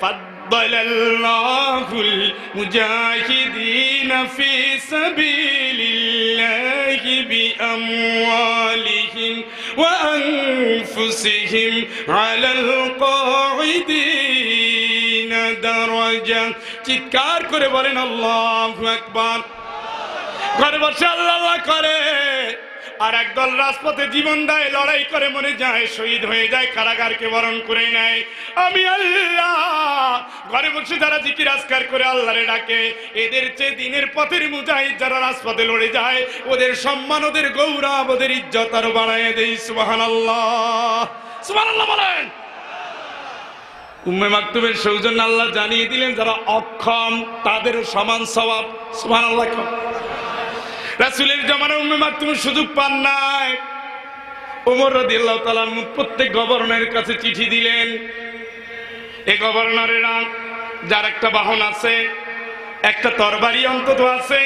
ফাদ্দালাল্লাহুল মুজাহিদিনা ফি সাবিলিল্লাহি বিআমওয়ালিহিম ওয়া আনফুসিহিম আলাল কাঈদিনা দারাজা। চিৎকার করে বলেন আল্লাহু আকবার। ঘরে বসে আল্লাহ আল্লাহ করে আর একদল রাজপথে জীবন দেয়, লড়াই করে মরে যায়, শহীদ হয়ে যায়, কারাগারকে বরণ করে নেয়। আমি আল্লাহ ঘরে বসে যারা জিকির আজকার করে আল্লাহরে ডাকে, এদের চেয়ে দিনের পথের মুজাহিদ যারা রাজপথে লড়ে যায়, ওদের সম্মান, ওদের গৌরব, ওদের ইজ্জত আরো বাড়ায় দেই। সুবহানাল্লাহ, সুবহানাল্লাহ বলেন। উম্মে মাকতুমের সৌজন্য আল্লাহ জানিয়ে দিলেন, যারা অক্ষম তাদেরও সমান সওয়াব। সুবহানাল্লাহ। রাসূলের জামানায় উম্মে মাকতুম সুযোগ পান নাই। ওমর রাদিয়াল্লাহু তাআলা প্রত্যেক গভর্নরের কাছে চিঠি দিলেন। এই গভর্নরেরা যার একটা বাহন আছে, একটা তরবারি অন্তত আছে,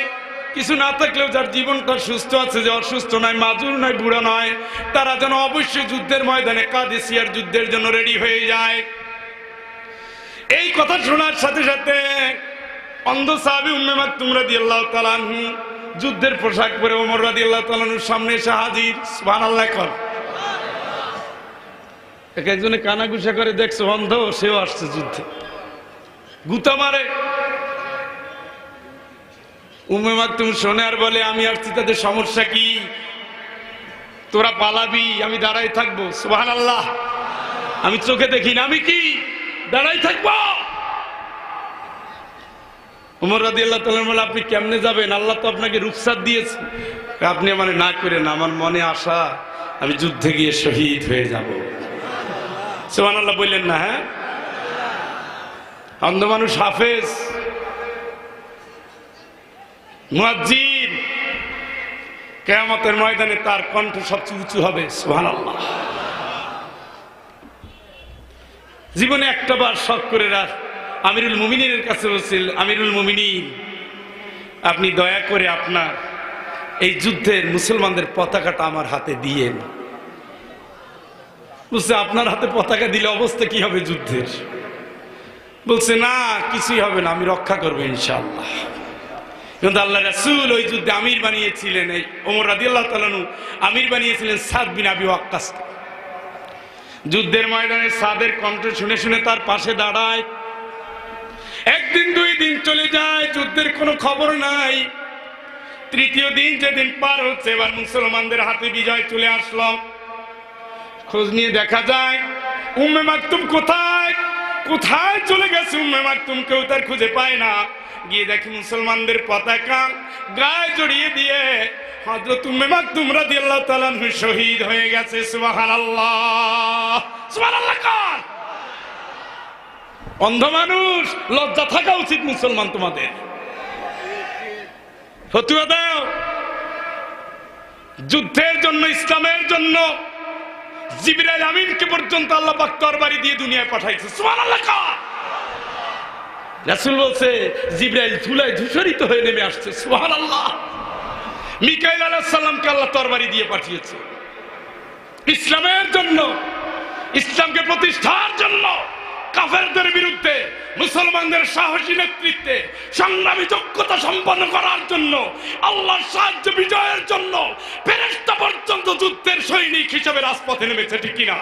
কিছু না থাকলেও যার জীবনটা সুস্থ আছে, যে অসুস্থ নয়, মাজুর নয়, বুড়া নয়, তারা যেন অবশ্যই যুদ্ধের ময়দানে কাদেসিয়ার যুদ্ধের জন্য রেডি হয়ে যায়। এই কথা শোনার সাথে সাথে অন্ধ সাহাবী উম্মে মাকতুম রাদিয়াল্লাহু তাআলা আনহু যুদ্ধের পোশাক পরে ওমর রাদিয়াল্লাহু তাআলা আনহুর সামনে এসে হাজির। সুবহানাল্লাহ। একজনে কানাঘুষা করে, দেখছো অন্ধ, সেও আসছে যুদ্ধে, গুতা মারে। উম্মে মাকতুম শোনে আর বলে, আমি আসছি, তাদের সমস্যা কি? তোরা পালাবি, আমি দাঁড়াই থাকবো। সুবহানাল্লাহ। আমি চোখে দেখি না, আমি কি দাঁড়াই থাকবো? ওমর রাদিয়াল্লাহু তাআলা বলে, আপনি কেমনে যাবেন? আল্লাহ তো আপনাকে রুখসাত দিয়েছে। আপনি আমার না করেন, আমার মনে আশা আমি যুদ্ধে গিয়ে শহীদ হয়ে যাব। সুবহানাল্লাহ বললেন না? হ্যাঁ, অন্ধ মানুষ হাফেজ, মুয়াজ্জিন, কিয়ামতের ময়দানে তার কণ্ঠ সবচেয়ে উঁচু হবে। সুবহানাল্লাহ। জীবনে একটাবার শখ করে রাখ, আমিরুল মুমিনিনের কাছে বলছিল, আমিরুল মুমিনিন, আপনি দয়া করে আপনার এই যুদ্ধের মুসলমানদের পতাকাটা আমার হাতে দিয়েন। বলছে, আপনার হাতে পতাকা দিলে অবস্থা কি হবে যুদ্ধের? বলছে, না কিছুই হবে না, আমি রক্ষা করবো ইনশাআল্লাহ। কিন্তু আল্লাহ রাসূল ওই যুদ্ধে আমির বানিয়েছিলেন, এই ওমর রাদিয়াল্লাহু তাআলা আনহু আমির বানিয়েছিলেন সাদ বিন আবি ওয়াক্কাস। যুদ্ধের ময়দানে সাদের কণ্ঠ শুনে শুনে তার পাশে দাঁড়ায়। একদিন দুই দিন চলে যায়, যুদ্ধের কোনো খবর নাই। তৃতীয় দিন যেদিন পার হচ্ছে, এবার মুসলমানদের হাতে বিজয় চলে আসলো। খোঁজ নিয়ে দেখা যায় উম্মে মাকতুম কোথায় কোথায় চলে গেছে। উম্মে মাকতুম কেউ তার খুঁজে পায় না। গিয়ে দেখি মুসলমানদের পতাকা গায়ে জড়িয়ে দিয়ে হযরত উম্মে মাকতুম রাদিয়াল্লাহু তাআলা আনহু শহীদ হয়ে গেছে। সুবহানাল্লাহ, সুবহানাল্লাহ। কার অন্ধ মানুষ, লজ্জা থাকা উচিত মুসলমান তোমাদের। ফতোয়া দাও যুদ্ধের জন্য, ইসলামের জন্য জিবরাইল আমিনকে পর্যন্ত আল্লাহ পাক তরবারি দিয়ে দুনিয়ায় পাঠাইছে। সুবহানাল্লাহ। রাসূল বলছে জিবরাইল ধুলায় ধূসরিত হয়ে নেমে আসছে। সুবহানাল্লাহ। মিকাইল আলাইহিস সালামকে আল্লাহ তরবারি দিয়ে পাঠিয়েছে ইসলামের জন্য, ইসলামকে প্রতিষ্ঠার জন্য, কাফেরদের বিরুদ্ধে মুসলমানদের সাহসী নেতৃত্বে সংগ্রামী যোগ্যতা সম্পন্ন করার জন্য, আল্লাহর সাহায্য বিজয়ের জন্য ফেরেশতা পর্যন্ত যুদ্ধের সৈনিক হিসেবে রাজপথে নেমেছে। ঠিক কিনা?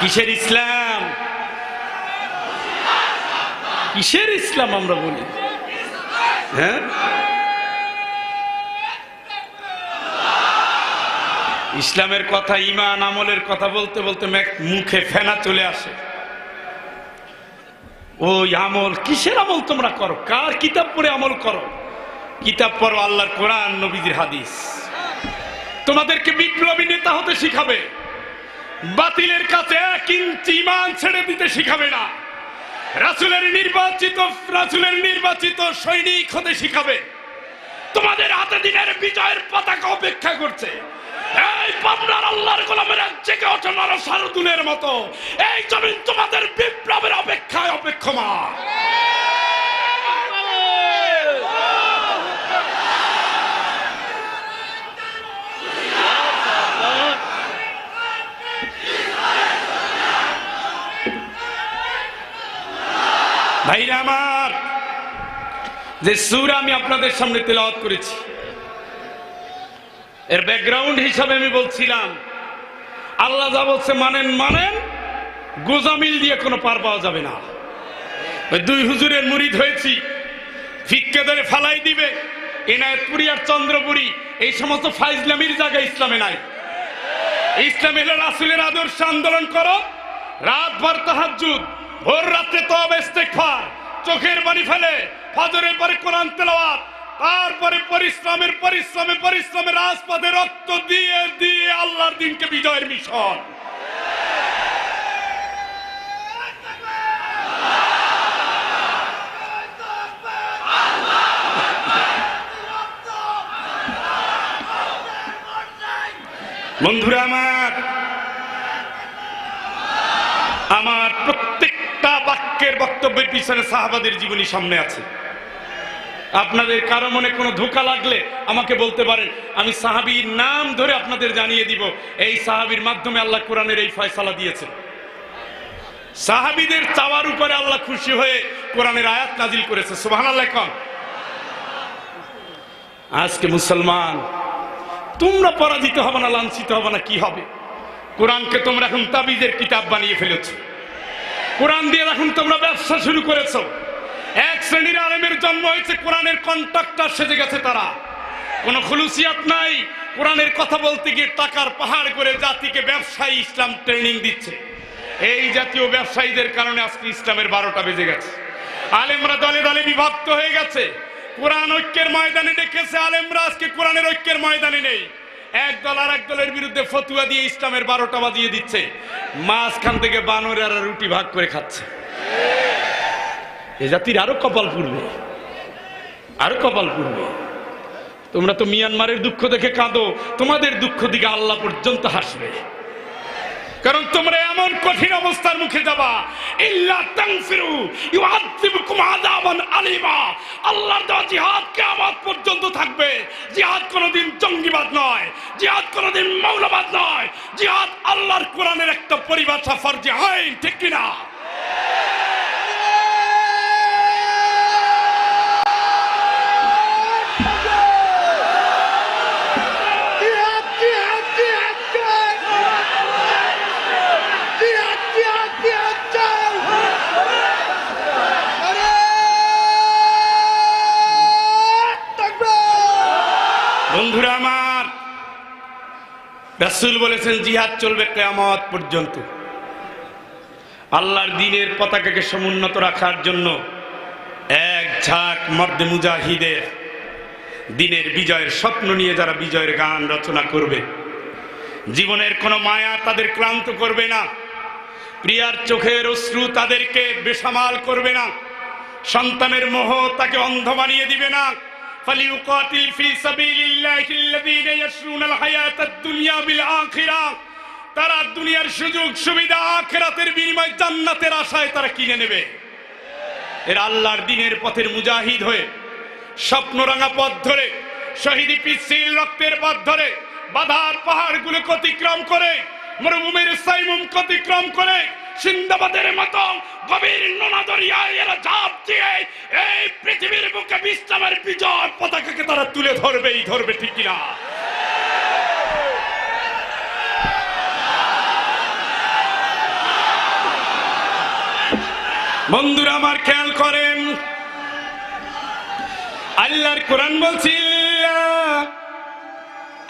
কিসের ইসলাম? কিসের ইসলাম আমরা বলি? হ্যাঁ, ইসলামের কথা, ঈমান আমলের কথা বলতে বলতে মুখে ফেনা চলে আসে। ওই আমল, কিসের আমল তোমরা করো? কার কিতাব পড়ে আমল করো? কিতাব পড়ো আল্লাহর কোরআন, নবীজির হাদিস। তোমাদেরকে বিপ্লবী নেতা হতে শিখাবে, বাতিলের কাছে 1 ইঞ্চি ঈমান ছেড়ে দিতে শিখাবে না। রাসূলের নির্বাচিত সৈনিক হতে শিখাবে। তোমাদের হাতে দিনের বিজয়ের পতাকা অপেক্ষা করছে। এই পাবনার আল্লাহর গোলামের জেগে ওঠো নরসারুদুলের মতো। এই জমিন তোমাদের বিপ্লবের অপেক্ষায় অপেক্ষমান। ভাইরা আমার, যে সূরা আমি আপনাদের সামনে তেলাওয়াত করেছি, এর ব্যাকগ্রাউন্ড হিসাবে আমি বলছিলাম আল্লাহ যা বলছে মানেন, গোজামিল দিয়ে কোনো পার পাওয়া যাবে না। ওই 2 হুজুরের মুরিদ হয়েছি, ফিক্কে ধরে ফালাই দিবে। এনায়েতপুরি আর চন্দ্রপুরি এই সমস্ত ফাইজলামির জায়গায় ইসলামে নাই। ইসলাম হলো রাসূলের আদর্শ আন্দোলন করো, রাতভর তাহাজ্জুদ, ভোর রাত্রে তওবা ইস্তেগফার, চোখের পানি ফেলে ফজরের পরে কোরআন তেলাওয়াত, তারপরে পরিশ্রমে রাজপথে রক্ত দিয়ে দিয়ে আল্লাহর দ্বীনকে বিজয়ের মিশন। বন্ধুরা আমার প্রত্যেকটা বাক্যের বক্তব্যের পিছনে সাহাবাদের জীবনী সামনে আছে। আপনাদের কারো মনে কোনো ধোঁকা লাগলে আমাকে বলতে পারেন, আমি সাহাবীর নাম ধরে আপনাদের জানিয়ে দিব এই সাহাবীর মাধ্যমে আল্লাহ কোরআনের এই ফয়সালা দিয়েছেন। সাহাবীদের চাওয়ার উপরে আল্লাহ খুশি হয়ে কোরআনের আয়াত নাজিল করেছে। সুবহানাল্লাহ। আজকে মুসলমান, তোমরা পরাজিত হবে না, লাঞ্ছিত হবে না, কি হবে? কোরআনকে তোমরা এখন তাবিজের কিতাব বানিয়ে ফেলেছো। কোরআন দিয়ে এখন তোমরা ব্যবসা শুরু করেছো। এক শ্রেণীর আলেমের জন্ম হয়েছে, কোরআনের কন্ট্রাক্টর সেজে গেছে। তারা কোনো খুলুসিয়াত নাই, কোরআনের কথা বলতে গিয়ে টাকার পাহাড় করে জাতিকে ব্যবসায়ী ইসলাম ট্রেনিং দিচ্ছে। এই জাতীয় ব্যবসায়ীদের কারণে আজকে ইসলামের 12টা বেজে গেছে। আলেমরা দলে দলে বিভক্ত হয়ে গেছে। কোরআন ঐক্যের ময়দানে ডেকেছে, আলেমরা আজকে কোরআনের ঐক্যের ময়দানে নেই। এক দল আর এক দলের বিরুদ্ধে ফতুয়া দিয়ে ইসলামের 12টা বাজিয়ে দিচ্ছে। মাঝখান থেকে বানরেরা রুটি ভাগ করে খাচ্ছে। এ জাতির আরো কপাল পুড়বে, আরো কপাল পুড়বে। তোমরা তো মিয়ানমারের দুঃখ দেখে কাঁদো, তোমাদের দুঃখ দিকে আল্লাহ পর্যন্ত হাসবে। কারণ তোমরা এমন কঠিন অবস্থার মুখে যাবা, ইল্লা তানফিরু ইউআযিবুকুম আযাবান আলীমা। আল্লাহর দেওয়া জিহাদ কিয়ামত পর্যন্ত থাকবে। জিহাদ কোনোদিন জঙ্গিবাদ নয়, জিহাদ কোনোদিন মৌলবাদ নয়, জিহাদ আল্লাহর কোরআনের একটা পরিভাষা, ফরজে আইন। ঠিক কিনা? রাসূল বলেছেন জিহাদ চলবে কিয়ামত পর্যন্ত। আল্লাহর দ্বীনের পতাকাকে সমুন্নত রাখার জন্য এক ঝাঁক মর্দে মুজাহিদের দ্বীনের বিজয়ের স্বপ্ন নিয়ে যারা বিজয়ের গান রচনা করবে, জীবনের কোনো মায়া তাদের ক্লান্ত করবে না, প্রিয়ার চোখের অশ্রু তাদেরকে বেসামাল করবে না, সন্তানের মোহ তাকে অন্ধ বানিয়ে দিবে না। ফালিউকাতিল ফি সাবিলিল্লাহিল্লাযীনা ইয়াশরুনাল হায়াতাদ দুনিয়া বিল আখিরাহ, তারা দুনিয়ার সুযোগ সুবিধা আখিরাতের বিনিময়ে জান্নাতের আশায় তারা কিনে নেবে। এর আল্লাহর দ্বীনের পথের মুজাহিদ হয়ে স্বপ্নরাঙা পথ ধরে, শহীদি পিচ্ছিল রক্তের পথ ধরে, বাধার পাহাড়গুলো অতিক্রম করে, মরুভূমির সাইমুম অতিক্রম করে, সিন্দাবাদের মতো গভীর নোনা দরিয়ায় এরা ঝাঁপ দিয়ে এই পৃথিবীর বুকে ইসলামের বিজয় পতাকাকে তারা তুলে ধরবেই ধরবে, ঠিক কিনা? বন্ধুরা আমার খেয়াল করেন, আল্লাহর কোরআন বলছে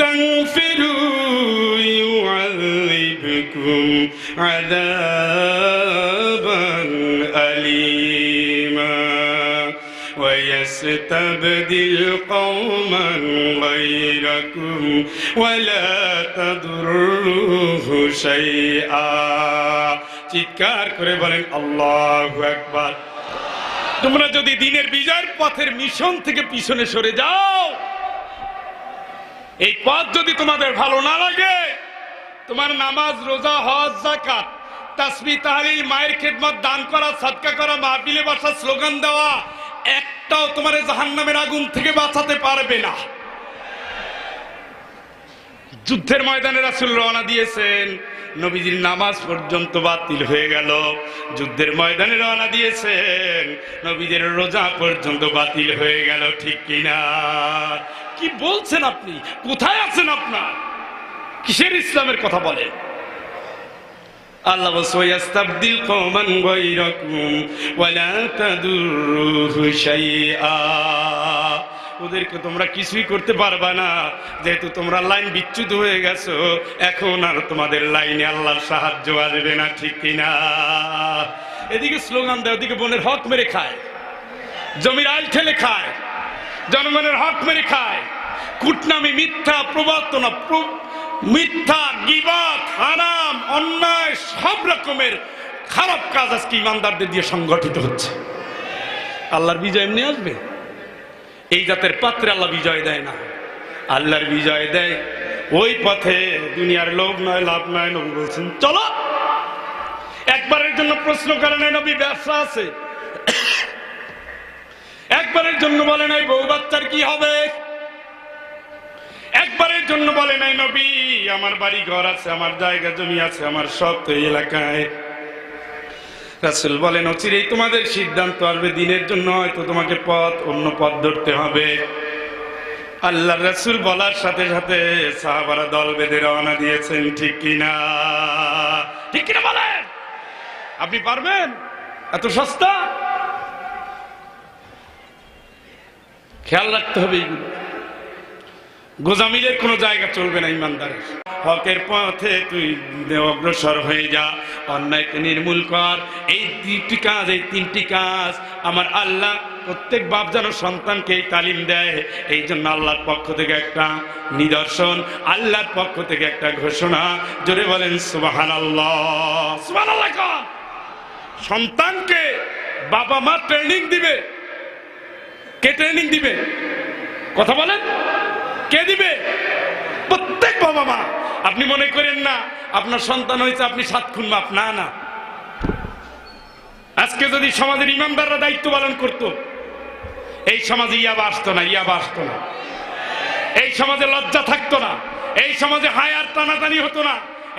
তানফিরু ইউআযিবকুম আযাবান আলীমা ওয়া ইয়াস্তাবদিল কওমান গায়রাকুম ওয়া লা তাদুররুহু শাইআ। চিৎকার করে বলেন আল্লাহু আকবার। তোমরা যদি দ্বীনের বিজয়ের পথের মিশন থেকে পিছনে সরে যাও, এই পথ যদি তোমাদের ভালো না লাগে, তোমার নামাজ, রোজা, হজ, যাকাত, তাসবিহ, তাহলিল, মায়ের খেদমত, দান করা, সাদকা করা, মাহফিলে বসা, স্লোগান দেওয়া, একটাও তোমার জাহান্নামের আগুন থেকে বাঁচাতে পারবে না। যুদ্ধের ময়দানে রাসূল রওনা দিয়েছেন, নবীজির নামাজ পর্যন্ত বাতিল হয়ে গেল। যুদ্ধের ময়দানে রওনা দিয়েছেন, নবীজির রোজা পর্যন্ত বাতিল হয়ে গেল, ঠিক কিনা? কি বলছেন আপনি? কোথায় আছেন আপনার? কিসের ইসলামের কথা বলেন? আল্লাহ বলছে ইয়াস্তাবদিল কওমান গায়রাকুম ওয়া লা তাদুররুহু শাইআ। ওদেরকে তোমরা কিছুই করতে পারবা না, যেহেতু তোমরা লাইন বিচ্যুত হয়ে গেছো। এখন আর তোমাদের লাইনে আল্লাহর সাহায্য আসবে না, ঠিক কিনা? এদিকে স্লোগান দেয়, ওদিকে বোনের হক মেরে খায়, জমির আইল ঠেলে খায়, জনগণের হক মেরে খায়, কুটনামি, মিথ্যা প্রবর্তনা, মিথ্যা, গীবত, হারাম, অন্যায়, সব রকমের খারাপ কাজ আজকে ইমানদারদের দিয়ে সংগঠিত হচ্ছে। আল্লাহর বিজয় এমনি আসবে? এই জাতের পাত্রে আল্লাহ বিজয় দেয় না, আল্লাহর বিজয় দেয় ওই পথে। দুনিয়ার লোভ নয়, লাভ নয়। নবী বলছেন চলো। একবারের জন্য প্রশ্ন করে নাই নবী ব্যবসা আছে, একবারের জন্য বলে নাই বউ বাচ্চার কি হবে, একবারের জন্য বলে নাই নবী আমার বাড়ি ঘর আছে, আমার জায়গা জমি আছে, আমার সব তো এই এলাকায়। রাসূল বলেন অচিরেই তোমাদের সিদ্ধান্ত আসবে, দিনের জন্য হয়তো তোমাকে অন্য পথ ধরতে হবে। আল্লাহ রাসূল বলার সাথে সাথে সাহাবারা দল বেঁধে রওনা দিয়েছেন, ঠিক কিনা? ঠিক কিনা বলেন? আপনি পারবেন? এত সস্তা? খেয়াল রাখতে হবে এইগুলো। গোজামিলের কোনো জায়গা চলবে না ইমানদারের। হকের পথে তুই অগ্রসর হয়ে যা, অন্যায়কে নির্মূল কর। এই দুটি কাজ, এই তিনটি কাজ আমার আল্লাহ প্রত্যেক বাপ যেন সন্তানকে এই তালিম দেয়। এই জন্য আল্লাহর পক্ষ থেকে একটা নিদর্শন, আল্লাহর পক্ষ থেকে একটা ঘোষণা। জোরে বলেন সুবহানাল্লাহ। সুবহানাল্লাহ। সন্তানকে বাবা মা ট্রেনিং দিবে। কে ট্রেনিং দিবে? কথা বলেন, কে দিবে? প্রত্যেক বাবা মা। আপনি মনে করেন না আপনার সন্তান হয়েছে আপনি 7 খুন মাপ, না না। আজকে যদি সমাজের ইমানদাররা দায়িত্ব পালন করত, এই সমাজে ইয়াবা আসতো না, ইয়াবা আসতো না, এই সমাজে লজ্জা থাকতো না, এই সমাজে হায়ার টানাটানি হতো না,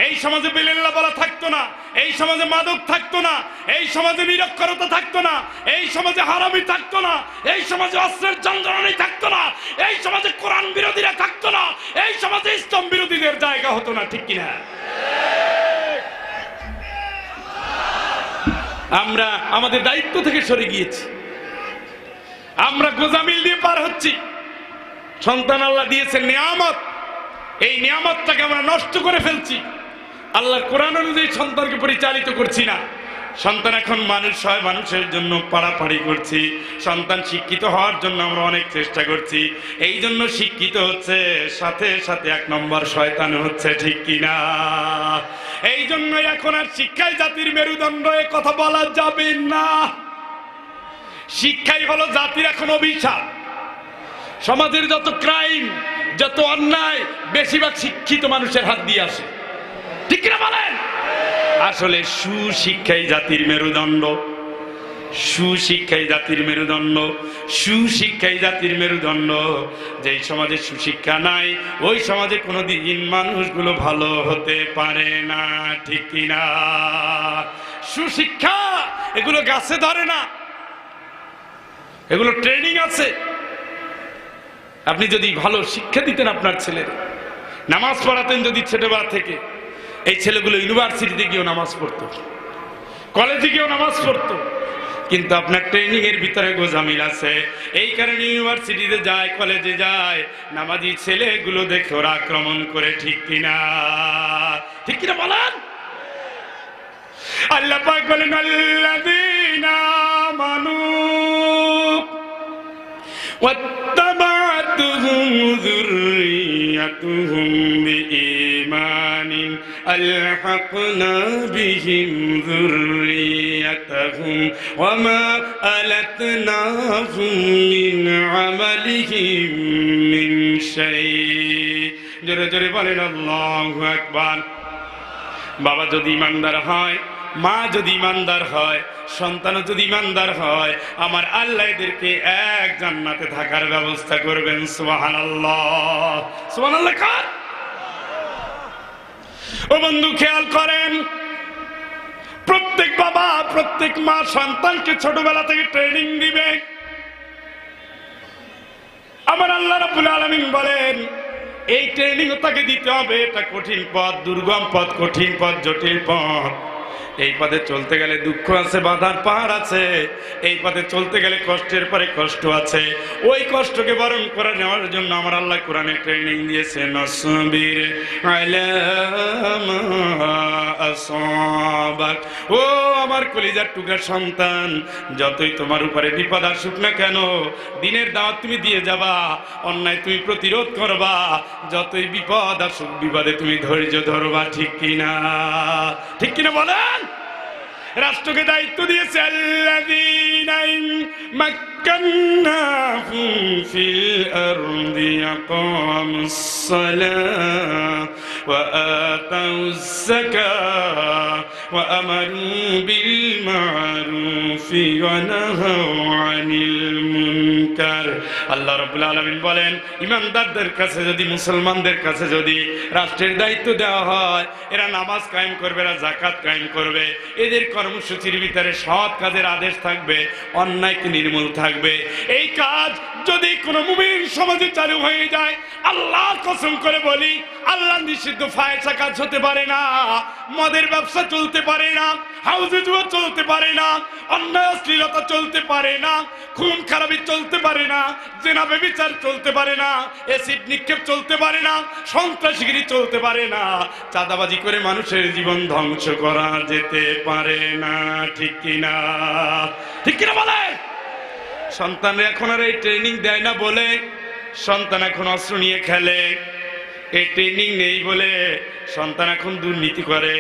এই সমাজে বেলেল্লা বলা থাকতো না, এই সমাজে মাদক থাকতো না, এই সমাজে নিরক্ষরতা থাকতো না, এই সমাজে হারামি থাকতো না, এই সমাজে অস্ত্রের যন্ত্রণানি থাকতো না, এই সমাজে কোরআন বিরোধীরা থাকতো না, এই সমাজে ইসলাম বিরোধীদের জায়গা হতো না, ঠিক কিনা? আমরা আমাদের দায়িত্ব থেকে সরে গিয়েছি, আমরা গোজামিল দিয়ে পার হচ্ছি। সন্তান আল্লাহ দিয়েছেন নিয়ামত, এই নিয়ামতটাকে আমরা নষ্ট করে ফেলছি। আল্লাহর কোরআন অনুযায়ী সন্তানকে পরিচালিত করছি না। সন্তান এখন মানুষ হয়, মানুষের জন্য পাড়াপাড়ি করছি। সন্তান শিক্ষিত হওয়ার জন্য আমরা অনেক চেষ্টা করছি। এই জন্য শিক্ষিত হচ্ছে, সাথে সাথে 1 নম্বর শয়তান হচ্ছে, ঠিক কিনা? এই জন্য এখন আর শিক্ষাই জাতির মেরুদণ্ড, এ কথা বলা যাবে না। শিক্ষাই হলো জাতির এখন অভিশাপ। সমাজের যত ক্রাইম, যত অন্যায়, বেশিরভাগ শিক্ষিত মানুষের হাত দিয়ে আসে, ঠিক কিনা বলেন? আসলে সুশিক্ষাই জাতির মেরুদণ্ড, সুশিক্ষাই জাতির মেরুদণ্ড, সুশিক্ষাই জাতির মেরুদণ্ড। যেই সমাজে সুশিক্ষা নাই, ওই সমাজে কোনোদিন মানুষগুলো ভালো হতে পারে না, ঠিক কিনা? সুশিক্ষা এগুলো গাছে ধরে না, এগুলো ট্রেনিং আছে। আপনি যদি ভালো শিক্ষা দিতেন আপনার ছেলের, নামাজ পড়াতেন যদি ছোটবেলা থেকে, এই ছেলেগুলো ইউনিভার্সিটিতে গিয়েও নামাজ পড়তো, কলেজে গিয়েও নামাজ পড়তো। কিন্তু আপনার ট্রেনিং এর ভিতরে গোজামিল আছে। এই কারণে ইউনিভার্সিটিতে যায়, কলেজে যায়, নামাজি ছেলেগুলো দেখে ওরা আক্রমণ করে, ঠিক কিনা? ঠিক কিনা বলেন? আল্লাহ পাক বলেন, আল্লাযীনা আমানু ওয়াত্তাবা'তুহুম যুররিয়াতুহুম বিঈমানিন আলহাকনা বিহিম যুররিয়াতাহুম ওয়া মা আলাতনাহুম মিন আমালিহিম মিন শাই। জোরে জোরে বলেন আল্লাহু আকবার। বাবা যদি ইমানদার হয়, মা যদি ইমানদার হয়, সন্তানও যদি ইমানদার হয়, আমার আল্লাহ এদেরকে এক জান্নাতে থাকার ব্যবস্থা করবেন। সুবহানাল্লাহ, সুবহানাল্লাহ কার? ও বন্ধু, খেয়াল করেন, প্রত্যেক বাবা, প্রত্যেক মা সন্তানকে ছোটবেলা থেকে ট্রেনিং দিবে। আমার আল্লাহ রাব্বুল আলামিন বলেন, এই ট্রেনিং তাকে দিতে হবে। এটা কঠিন পথ, দুর্গম পথ, কঠিন পথ, জটিল পথ। এই পথে চলতে গেলে দুঃখ আছে, বাধার পাহাড় আছে। এই পথে চলতে গেলে কষ্টের পরে কষ্ট আছে। ওই কষ্টকে বরণ করে নেওয়ার জন্য আমার আল্লাহ কোরআনে ট্রেনিং দিয়েছেন। আসবির আলা মা আসাবাক। ও আমার কলিজার টুকরা সন্তান, যতই তোমার উপরে বিপদ আসুক না কেন, দিনের দাওয়াত তুমি দিয়ে যাবা, অন্যায় তুমি প্রতিরোধ করবা। যতই বিপদ আসুক, বিপদে তুমি ধৈর্য ধরবা, ঠিক কিনা? ঠিক কিনা বলেন? রাষ্ট্রকে দায়িত্ব দিয়েছে, আল্লাযীনা মাক্কান্নাহুম ফিল আরদি আকামুস সালাহ ওয়া আতাউজ যাকাহ ওয়া আমারু বিল মারুফি ওয়া নাহাউ আনিল মুনকার। আল্লাহ রাব্বুল আলামিন বলেন, ইমানদারদের কাছে যদি, মুসলমানদের কাছে যদি রাষ্ট্রের দায়িত্ব দেওয়া হয়, এরা নামাজ কায়েম করবে, এরা যাকাত কায়েম করবে, এদের কর্মসূচির ভিতরে সৎ কাজের আদেশ থাকবে, অন্যায়কে নির্মূল থাকবে। এই কাজ যদি কোনো মুমিন সমাজে চালু হয়ে যায়, আল্লাহর কসম করে বলি, আল্লাহ নিষিদ্ধ ফায়সা কাজ হতে পারে না, মদের ব্যবসা চলতে পারে না, হাউজে জুয়া চলতে পারে না, অন্যায় অশ্লীলতা চলতে পারে না, খুন খারাপি চলতে পারে না, জেনা ব্যভিচার চলতে পারে না, এসিড নিক্ষেপ চলতে পারে না, সন্ত্রাসীগিরি চলতে পারে না, চাঁদাবাজি করে মানুষের জীবন ধ্বংস করা যেতে পারে না, ঠিক কিনা? ঠিক কিনা বলে? সন্তান এখন আর এই ট্রেনিং দেয় না বলে সন্তান এখন অস্ত্র নিয়ে খেলে। এই ট্রেনিং নেই বলে সন্তান এখন দুর্নীতি করে।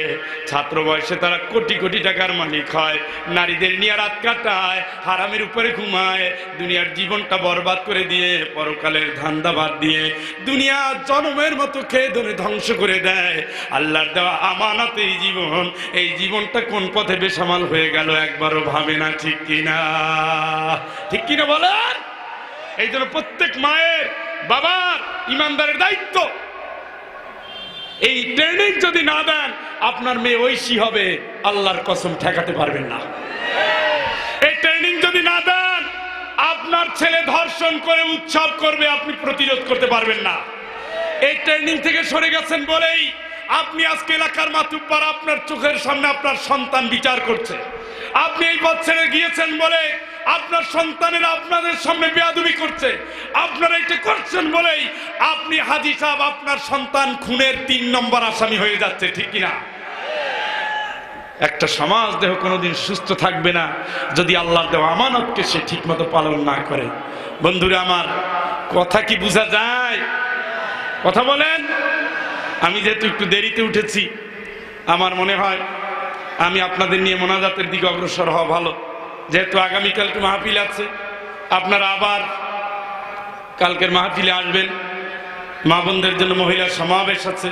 ছাত্র বয়সে তারা কোটি কোটি টাকার মালিক হয়, নারীদের নিয়ে রাত কাটায়, হারামের উপরে ঘুমায়, দুনিয়ার জীবনটা বরবাদ করে দিয়ে, পরকালের ধান্দা বাদ দিয়ে দুনিয়া জনমের মতো খেয়ে ধরে ধ্বংস করে দেয়। আল্লাহর দেওয়া আমানত এই জীবন, এই জীবনটা কোন পথে বেসামাল হয়ে গেল একবারও ভাবে না, ঠিক কিনা? ঠিক কিনা বলেন? এই জন্য প্রত্যেক মায়ের, বাবার, ইমানদারের দায়িত্ব, এই ট্রেনিং যদি না দেন, আপনার মেয়ে ঐশী হবে, আল্লাহর কসম ঠেকাতে পারবেন না। এই ট্রেনিং যদি না দেন, আপনার ছেলে ধর্ষণ করে উৎসব করবে, আপনি প্রতিরোধ করতে পারবেন না। এই ট্রেনিং থেকে সরে গেছেন বলেই আপনি আজকে এলাকার মাতুব্বর, আপনার চোখের সামনে আপনার সন্তান বিচার করছে। আপনি এই পথ ছেড়ে গিয়েছেন বলে আপনার সন্তানেরা আপনাদের সামনে বেয়াদবি করছে, আপনারা এটা করছেন বলেই আপনি হাজী সাহেব আপনার সন্তান খুনের 3 নম্বর আসামি হয়ে যাচ্ছে, ঠিক কিনা? একটা সমাজ দেহ কোনোদিন সুস্থ থাকবে না যদি আল্লাহর দেওয়া আমানতকে সে ঠিকমতো পালন না করে। বন্ধুরা আমার, কথা কি বোঝা যায়? কথা বলেন। আমি যেহেতু একটু দেরিতে উঠেছি, আমার মনে হয় আমি আপনাদের নিয়ে মোনাজাতের দিকে অগ্রসর হওয়া ভালো। যেহেতু আগামীকালকে মাহফিল আছে, আপনারা আবার কালকের মাহফিলে আসবেন। মা বোনদের জন্য মহিলা সমাবেশ আছে।